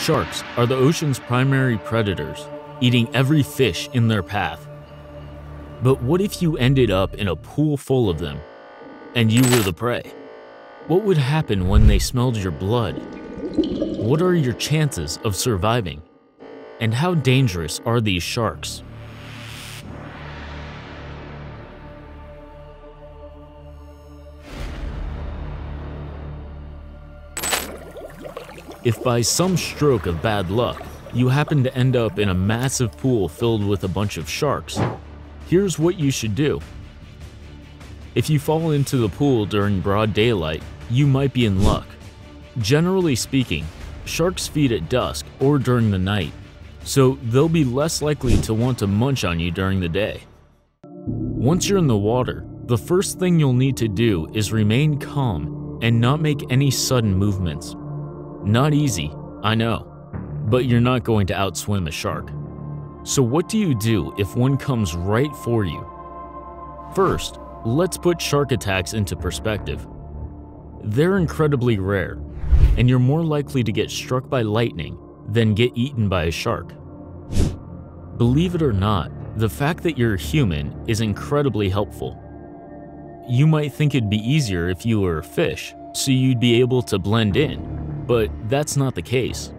Sharks are the ocean's primary predators, eating every fish in their path. But what if you ended up in a pool full of them, and you were the prey? What would happen when they smelled your blood? What are your chances of surviving? And how dangerous are these sharks? If by some stroke of bad luck, you happen to end up in a massive pool filled with a bunch of sharks, here's what you should do. If you fall into the pool during broad daylight, you might be in luck. Generally speaking, sharks feed at dusk or during the night, so they'll be less likely to want to munch on you during the day. Once you're in the water, the first thing you'll need to do is remain calm and not make any sudden movements. Not easy, I know, but you're not going to outswim a shark. So what do you do if one comes right for you? First, let's put shark attacks into perspective. They're incredibly rare, and you're more likely to get struck by lightning than get eaten by a shark. Believe it or not, the fact that you're human is incredibly helpful. You might think it'd be easier if you were a fish, so you'd be able to blend in, but that's not the case.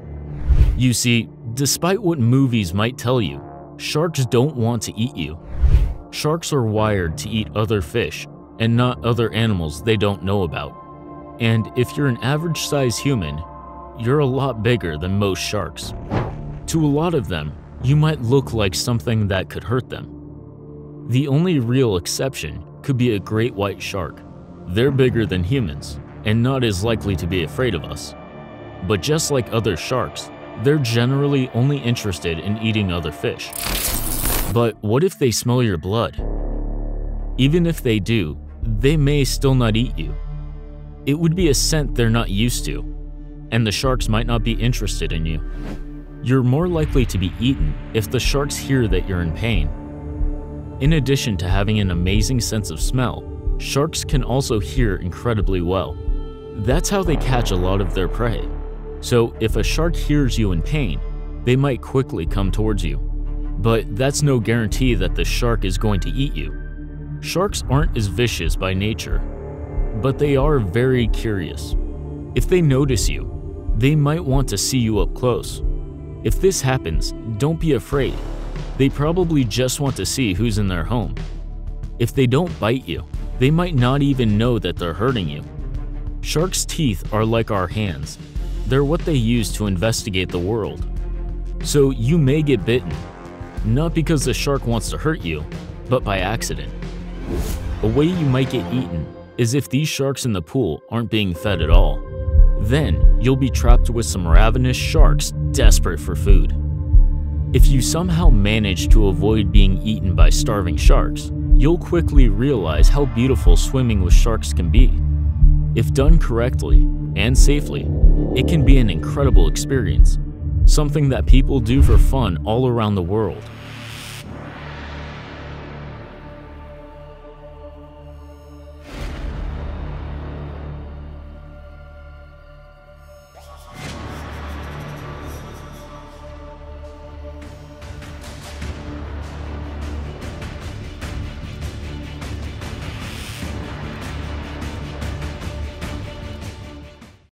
You see, despite what movies might tell you, sharks don't want to eat you. Sharks are wired to eat other fish and not other animals they don't know about. And if you're an average-sized human, you're a lot bigger than most sharks. To a lot of them, you might look like something that could hurt them. The only real exception could be a great white shark. They're bigger than humans and not as likely to be afraid of us. But just like other sharks, they're generally only interested in eating other fish. But what if they smell your blood? Even if they do, they may still not eat you. It would be a scent they're not used to, and the sharks might not be interested in you. You're more likely to be eaten if the sharks hear that you're in pain. In addition to having an amazing sense of smell, sharks can also hear incredibly well. That's how they catch a lot of their prey. So if a shark hears you in pain, they might quickly come towards you. But that's no guarantee that the shark is going to eat you. Sharks aren't as vicious by nature, but they are very curious. If they notice you, they might want to see you up close. If this happens, don't be afraid. They probably just want to see who's in their home. If they don't bite you, they might not even know that they're hurting you. Sharks' teeth are like our hands. They're what they use to investigate the world. So you may get bitten, not because the shark wants to hurt you, but by accident. A way you might get eaten is if these sharks in the pool aren't being fed at all. Then you'll be trapped with some ravenous sharks desperate for food. If you somehow manage to avoid being eaten by starving sharks, you'll quickly realize how beautiful swimming with sharks can be. If done correctly and safely, it can be an incredible experience, something that people do for fun all around the world.